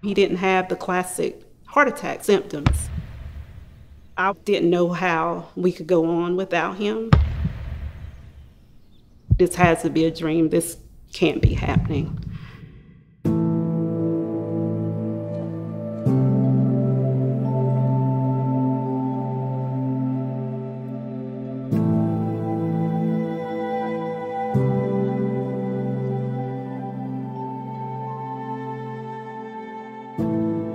He didn't have the classic heart attack symptoms. I didn't know how we could go on without him. This has to be a dream. This can't be happening.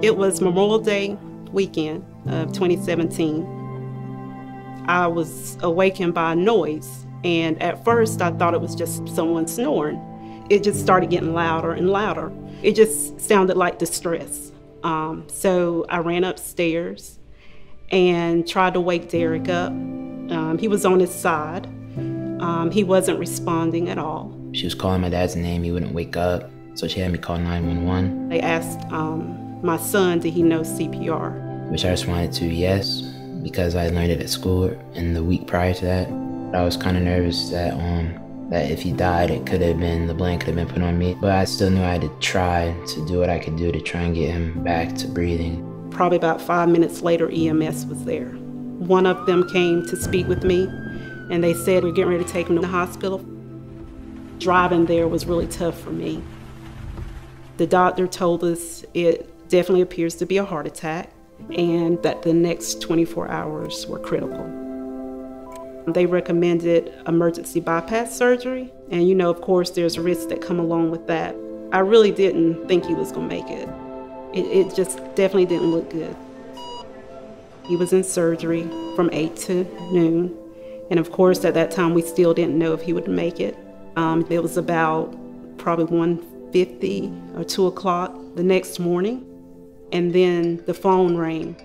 It was Memorial Day weekend of 2017. I was awakened by a noise, and at first I thought it was just someone snoring. It just started getting louder and louder. It just sounded like distress. So I ran upstairs and tried to wake Derek up. He was on his side. He wasn't responding at all. She was calling my dad's name, he wouldn't wake up, so she had me call 911. They asked my son, did he know CPR? Which I responded to yes, because I learned it at school in the week prior to that. I was kind of nervous that if he died, the blame could have been put on me. But I still knew I had to try to do what I could do to try and get him back to breathing. Probably about 5 minutes later, EMS was there. One of them came to speak with me, and they said, we're getting ready to take him to the hospital. Driving there was really tough for me. The doctor told us it definitely appears to be a heart attack, and that the next 24 hours were critical. They recommended emergency bypass surgery, and of course, there's risks that come along with that. I really didn't think he was gonna make it. It just definitely didn't look good. He was in surgery from 8 to noon, and of course, at that time, we still didn't know if he would make it. It was about probably 1:50 or 2 o'clock the next morning, and then the phone rang.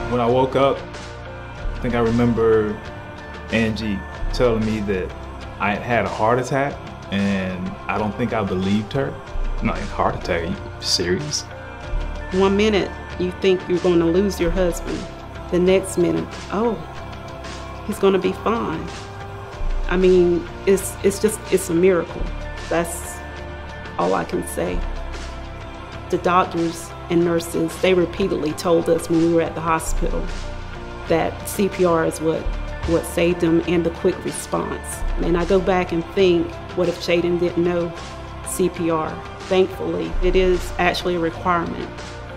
When I woke up, I think I remember Angie telling me that I had a heart attack, and I don't think I believed her. I'm like, heart attack, are you serious? 1 minute, you think you're going to lose your husband. The next minute, oh, he's going to be fine. I mean, it's a miracle. That's all I can say. The doctors and nurses, they repeatedly told us when we were at the hospital that CPR is what saved him, and the quick response. And I go back and think, what if Jaden didn't know CPR? Thankfully, it is actually a requirement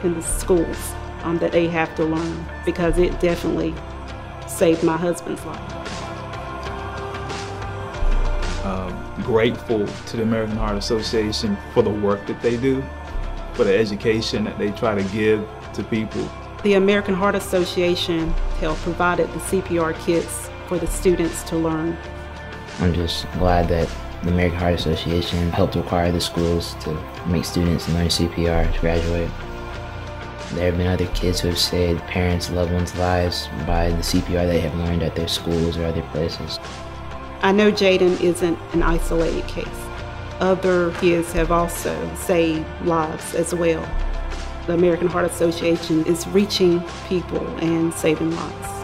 in the schools that they have to learn, because it definitely saved my husband's life. Grateful to the American Heart Association for the work that they do, for the education that they try to give to people. The American Heart Association provided the CPR kits for the students to learn. I'm just glad that the American Heart Association helped require the schools to make students learn CPR to graduate. There have been other kids who have saved parents' loved ones' lives by the CPR they have learned at their schools or other places. I know Jaden isn't an isolated case. Other kids have also saved lives as well. The American Heart Association is reaching people and saving lives.